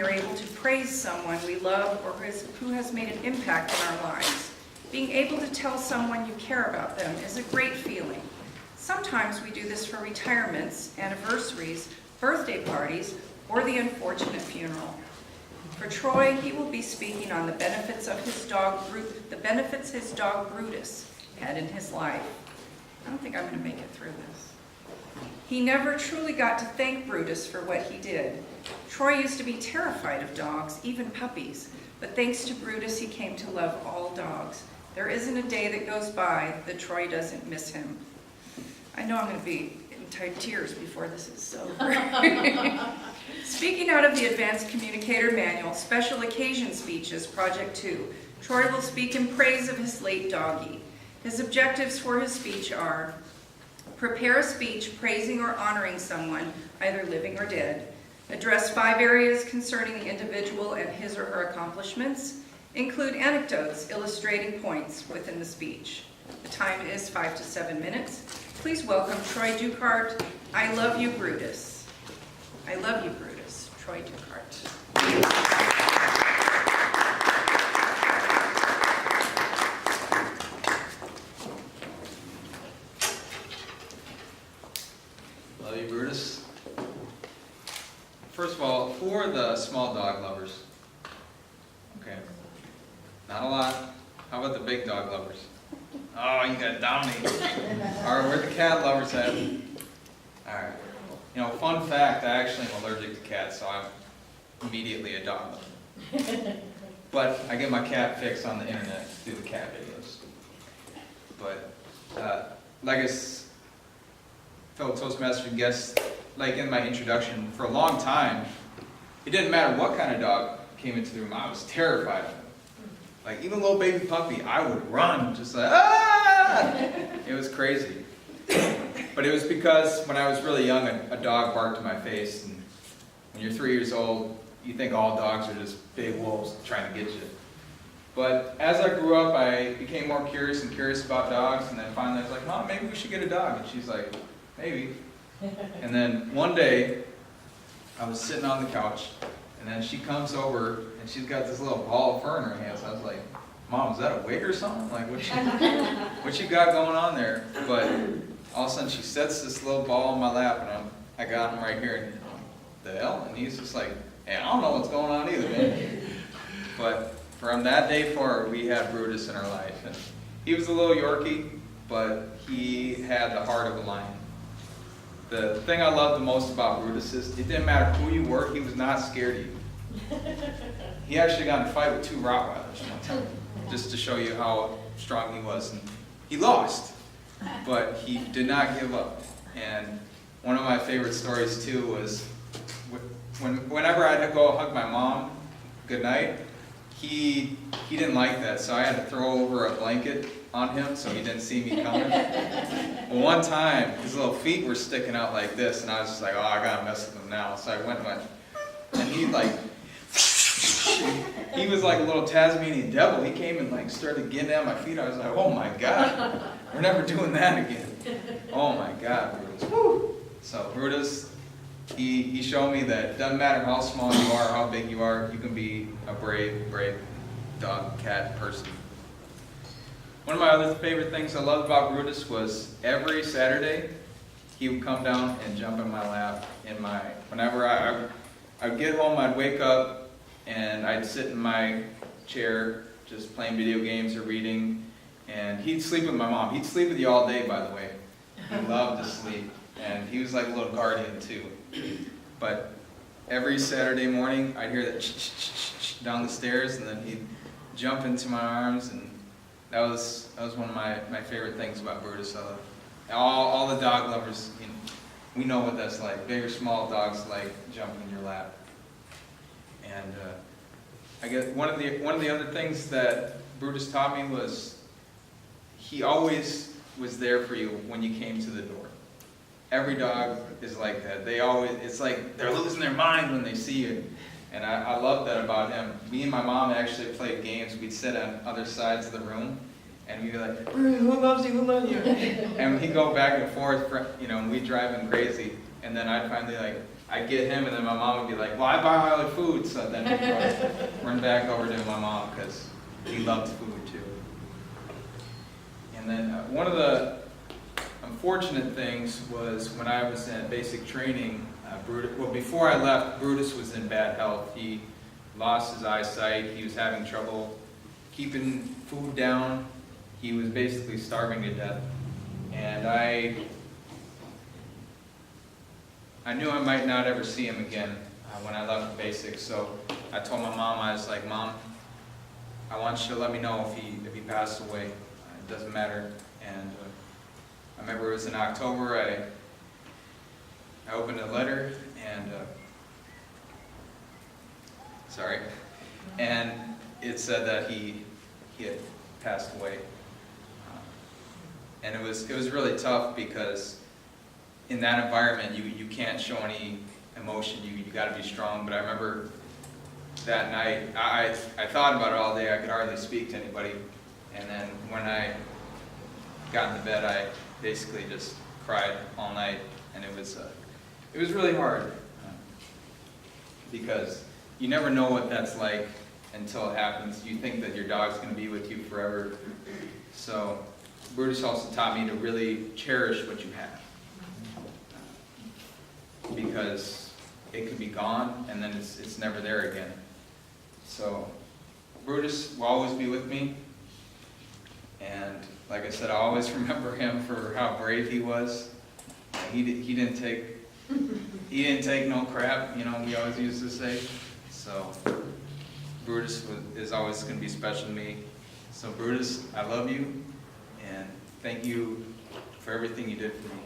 are able to praise someone we love or who has made an impact in our lives. Being able to tell someone you care about them is a great feeling. Sometimes we do this for retirements, anniversaries, birthday parties, or the unfortunate funeral. For Troy, he will be speaking on the benefits his dog Brutus had in his life. I don't think I'm going to make it through this. He never truly got to thank Brutus for what he did. Troy used to be terrified of dogs, even puppies, but thanks to Brutus, he came to love all dogs. There isn't a day that goes by that Troy doesn't miss him. I know I'm going to be in tears before this is over. Speaking out of the Advanced Communicator Manual, Special Occasion Speeches, Project 2, Troy will speak in praise of his late doggie. His objectives for his speech are: prepare a speech praising or honoring someone, either living or dead. Address 5 areas concerning the individual and his or her accomplishments. Include anecdotes illustrating points within the speech. The time is 5 to 7 minutes. Please welcome Troy Dukart. I love you, Brutus. I love you, Brutus. Troy Dukart. Love you, Brutus. First of all, who are the small dog lovers? Okay, not a lot. How about the big dog lovers? Oh, you gotta dominate. All right, where the cat lovers at? All right. You know, fun fact, I actually am allergic to cats, so I'm immediately a dog lover. But I get my cat fix on the internet through the cat videos. But, like I fellow Toastmaster guests, like in my introduction, for a long time, it didn't matter what kind of dog came into the room, I was terrified of them. Like, even a little baby puppy, I would run, just like, ah! It was crazy. But it was because when I was really young, a dog barked in my face, and when you're 3 years old, you think all dogs are just big wolves trying to get you. But as I grew up, I became more curious and curious about dogs, and then finally I was like, Mom, maybe we should get a dog. And she's like, maybe. And then one day, I was sitting on the couch, and then she comes over, and she's got this little ball of fur in her hands. I was like, Mom, is that a wig or something? Like, what you got going on there? But all of a sudden, she sets this little ball in my lap, and I got him right here, and the hell? And he's just like, hey, I don't know what's going on either, man. But from that day forward, we had Brutus in our life. And he was a little Yorkie, but he had the heart of a lion. The thing I loved the most about Brutus is it didn't matter who you were, he was not scared of you. He actually got in a fight with 2 Rottweilers one time, just to show you how strong he was. And he lost, but he did not give up. And one of my favorite stories too was whenever I had to go hug my mom goodnight, he didn't like that, so I had to throw over a blanket on him so he didn't see me coming. Well, one time, his little feet were sticking out like this, and I was just like, oh, I gotta mess with him now. So I went, and he was like a little Tasmanian devil. He came and like started getting at my feet. I was like, oh my God, we're never doing that again. Oh my God, Brutus. Woo! So Brutus, he showed me that it doesn't matter how small you are, how big you are, you can be a brave, brave dog, cat, person. One of my other favorite things I loved about Brutus was every Saturday, he would come down and jump in my lap. Whenever I'd get home, I'd wake up and I'd sit in my chair just playing video games or reading, and he'd sleep with my mom. He'd sleep with you all day, by the way. He loved to sleep, and he was like a little guardian too. But every Saturday morning, I'd hear that down the stairs, and then he'd jump into my arms, and that was one of my favorite things about Brutus. All the dog lovers, you know, we know what that's like. Big or small dogs like jumping in your lap. And I guess one of the other things that Brutus taught me was he always was there for you when you came to the door. Every dog is like that. It's like they're losing their mind when they see you. And I love that about him. Me and my mom actually played games. We'd sit on other sides of the room, and we'd be like, who loves you, who loves you? And he'd go back and forth, you know, and we'd drive him crazy. And then I'd finally like I'd get him, and then my mom would be like, well, I buy all the food, so then we'd run back over to my mom, because he loved food too. And then one of the unfortunate things was when I was in basic training, before I left, Brutus was in bad health. He lost his eyesight, he was having trouble keeping food down, he was basically starving to death. And I knew I might not ever see him again when I left basics, so I told my mom, I was like, Mom, I want you to let me know if he passed away. It doesn't matter. And I remember it was in October, I opened a letter, and and it said that he had passed away. And it was really tough, because in that environment you can't show any emotion, you got to be strong. But I remember that night, I thought about it all day, I could hardly speak to anybody. And then when I got in the bed, I basically just cried all night, and it was really hard, because you never know what that's like until it happens. You think that your dog's going to be with you forever. So Brutus also taught me to really cherish what you have, because it could be gone, and then it's never there again. So Brutus will always be with me, and like I said, I always remember him for how brave he was. He didn't take no crap, you know, we always used to say. So Brutus is always going to be special to me. So Brutus, I love you, and thank you for everything you did for me.